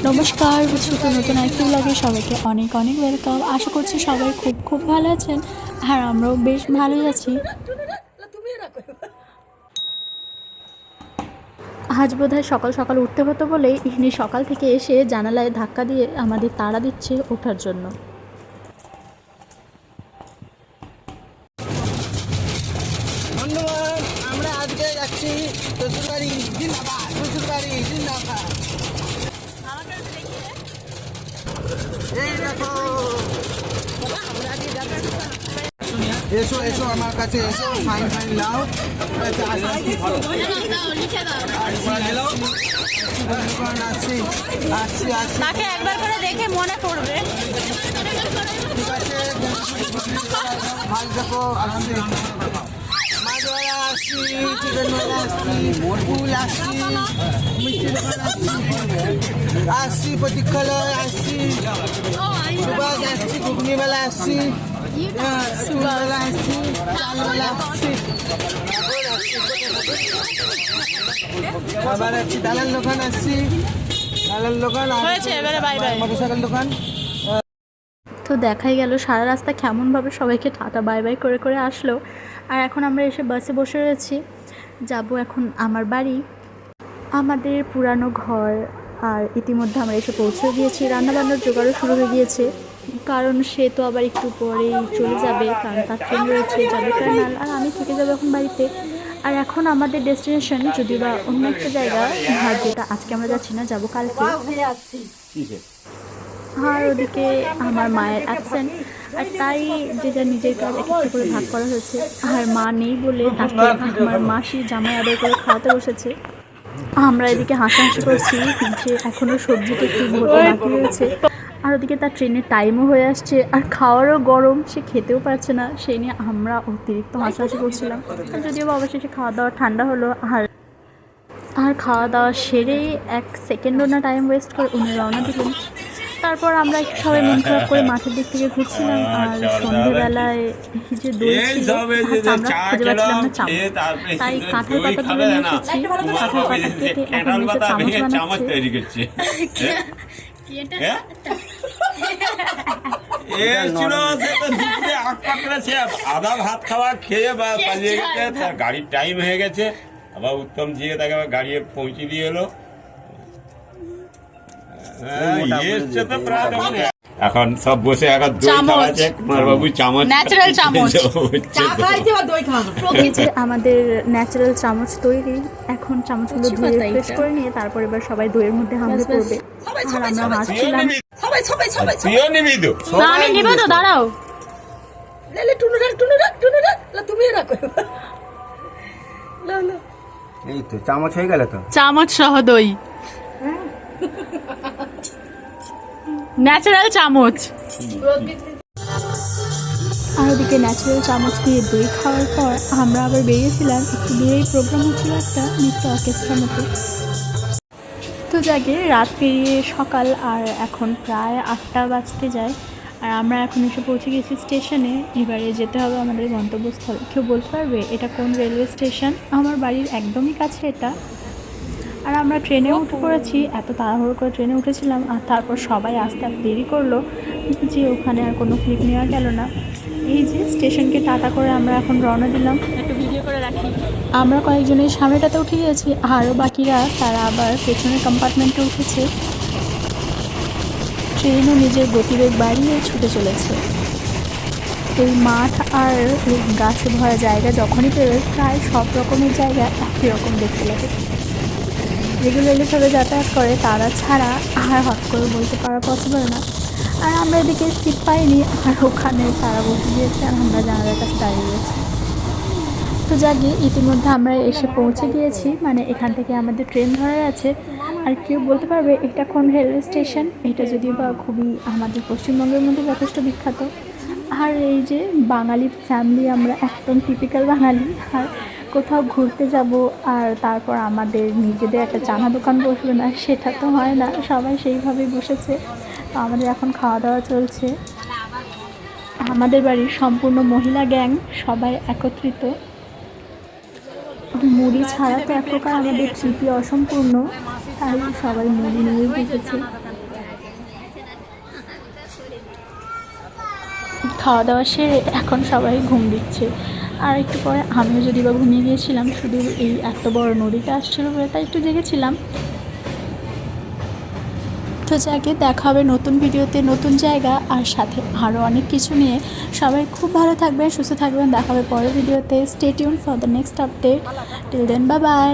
নমস্কার, ছোট নতুন একটি ব্লগে সবাইকে অনেক অনেক ওয়েলকাম। আশা করছি সবাই খুব খুব ভালো আছেন, আর আমরাও বেশ ভালোই আছি। আজ বোধহয় সকাল সকাল উঠতে হতো বলেই ইনি সকাল থেকে এসে জানালায় ধাক্কা দিয়ে আমাদের তাড়া দিচ্ছে ওঠার জন্য। আমরা আজকে যাচ্ছি শ্বশুরবাড়ি। শ্বশুরবাড়ি এই দেখো, এসো এসো আমার কাছে এসো, ফাইন ফাইন নাও। আসছি আসছি আসছি, তাকে একবার করে দেখে মনে পড়বে। ঠিক আছে, ভালো দেখো। আসছি মাছওয়ালা আসছি, চিকেনওয়ালা আসছি, ফুল আসছি, মিষ্টি দোকান আসছি, আসছি প্রতীক্ষালয় আসছি, সুভাষ আসছি, ঘুগনিওয়ালা আসছি, সুভাষওয়ালা আসছি, চালওয়ালা আসছি, আবার আসছি দালাল দোকান আসছি, দালাল দোকান হয়েছে, এবারে বাই বাই। মোটরসাইকেল দোকান। তো দেখাই গেল সারা রাস্তা কেমনভাবে সবাইকে টাটা বাই বাই করে করে আসলো। আর এখন আমরা এসে বাসে বসে রয়েছি, যাব এখন আমার বাড়ি, আমাদের পুরানো ঘর। আর ইতিমধ্যে আমরা এসে পৌঁছে গিয়েছি, রান্নাবান্নার জোগাড়ও শুরু হয়ে গিয়েছে, কারণ সে তো আবার একটু পরেই চলে যাবে, কারণ তার ট্রেন রয়েছে যাবে টার্নাল, আর আমি থেকে যাবো এখন বাড়িতে। আর এখন আমাদের ডেস্টিনেশন যদি বা অন্য একটা জায়গা, আর যেটা আজকে আমরা যাচ্ছি না, যাবো কালকে। আর ওদিকে আমার মায়ের অ্যাবসেন্ট, আর তাই যেটা নিজের কাজ এক একটা করে ভাগ করা হয়েছে। আর মা নেই বলে তাকে আমার মাসি জামাই আদায় করে খাওয়াতে বসেছে। আমরা এদিকে হাসাহাসি করছি যে এখনও সবজিটা একটু ভোটে বাকি রয়েছে, আর ওদিকে তার ট্রেনের টাইমও হয়ে আসছে, আর খাওয়ারও গরম, সে খেতেও পারছে না। সেই নিয়ে আমরা অতিরিক্ত হাসাহাসি করছিলাম। যদিও বা অবশেষে খাওয়া দাওয়া ঠান্ডা হলো, আর খাওয়া দাওয়া সেরেই এক সেকেন্ডও না টাইম ওয়েস্ট করে উনি রওনা দিলেন। তারপর আমরা একটু সবাই মন খারাপ করে মাঠের দিক থেকে ঘুরছিলাম। আর সন্ধ্যেবেলায় এই যে দই ছিল, আমরা খুঁজে পাচ্ছিলাম না চামচ, তাই কাঁঠাল পাতা তুলে নিয়ে এসেছি। কাঁঠাল পাতা কেটে এখন একটা চামচ বানাচ্ছে। আধা ভাত খাওয়া খেয়ে বা পালিয়ে গেছে, তার গাড়ির টাইম হয়ে গেছে। আবার উত্তম জিয়ে তাকে আবার গাড়ি পৌঁছে দিয়ে এলো। এখন সব বসে এখন দই খাওয়াচ্ছে কুমারবাবু, চামচ, ন্যাচারাল চামচ। আমাদের ন্যাচারাল চামচ তৈরি। এখন চামচগুলো ধুয়ে ফ্রেশ করে নিয়ে তারপর এবার সবাই দইয়ের মধ্যে হামলে পড়বে। আর আমরা হাসছিলাম। তুইও নিবি তো? আমি নিব তো, দাঁড়াও। এই তো চামচ হয়ে গেল, তো চামচ সহ দই, ন্যাচারাল চামচ। আর ওদিকে ন্যাচারাল চামচ দিয়ে দই খাওয়ার পর আমরা আবার বেরিয়েছিলাম একটু দূরেই। প্রোগ্রাম হচ্ছিল একটা নৃত্য অর্কেস্ট্রার মতো। তো জাগে রাত পেরিয়ে সকাল, আর এখন প্রায় 8টা বাজতে যায়। আর আমরা এখন এসে পৌঁছে গেছি স্টেশনে। এবারে যেতে হবে আমাদের গন্তব্যস্থলে। কেউ বলতে পারবে এটা কোন রেলওয়ে স্টেশন? আমার বাড়ির একদমই কাছে এটা। আর আমরা ট্রেনে উঠে পড়েছি, এত তাড়াহুড়ো করে ট্রেনে উঠেছিলাম, আর তারপর সবাই আসতে আসতে দেরি করলো যে ওখানে আর কোনো ক্লিপ নেওয়া গেল না। এই যে স্টেশনকে টাটা করে আমরা এখন রওনা দিলাম। একটু ভিডিও করে রাখি। আমরা কয়েকজনের সামনেটাতে উঠে গিয়েছি, আরও বাকিরা তারা আবার পেছনের কম্পার্টমেন্টে উঠেছে। ট্রেনও নিজের গতিবেগ বাড়িয়ে ছুটে চলেছে। এই মাঠ আর গাছে ভরা জায়গা যখনই পেরোয়, প্রায় সব রকমের জায়গা একই রকম দেখতে লাগে। রেগুলারলিভাবে যাতায়াত করে তারা ছাড়া আর হট করে বলতে পারা পসিবল না। আর আমরা এদিকে সিট পাইনি, আর ওখানে তারা বসে গিয়েছে, আর আমরা জানালার কাছে দাঁড়িয়ে গেছি। তো জাগিয়ে ইতিমধ্যে আমরা এসে পৌঁছে গিয়েছি, মানে এখান থেকে আমাদের ট্রেন ধরা আছে। আর কেউ বলতে পারবে এটা কোন রেলওয়ে স্টেশন? এটা যদিও বা খুবই আমাদের পশ্চিমবঙ্গের মধ্যে যথেষ্ট বিখ্যাত। আর এই যে বাঙালি ফ্যামিলি, আমরা একদম টিপিক্যাল বাঙালি। আর কোথাও ঘুরতে যাব আর তারপর আমাদের নিজেদের একটা চানা দোকান বসবে না, সেটা তো হয় না। সবাই সেইভাবেই বসেছে। তো আমাদের এখন খাওয়া দাওয়া চলছে। আমাদের বাড়ির সম্পূর্ণ মহিলা গ্যাং সবাই একত্রিত। মুড়ি ছাড়া তো এক প্রকার আমাদের তৃপ্তি অসম্পূর্ণ। তাই সবাই মুড়ি নিয়ে বসেছে। খাওয়া দাওয়া সেরে এখন সবাই ঘুম দিচ্ছে। আর একটু পরে আমিও যদি বা ঘুমিয়ে গিয়েছিলাম, শুধু এই এত বড় নদীটা আসছিলো বলে তাই একটু জেগেছিলাম। তো যাকে দেখা হবে নতুন ভিডিওতে, নতুন জায়গা আর সাথে আরও অনেক কিছু নিয়ে। সবাই খুব ভালো থাকবেন, সুস্থ থাকবেন। দেখা হবে পরের ভিডিওতে। Stay tune for the next update. Till then, bye by.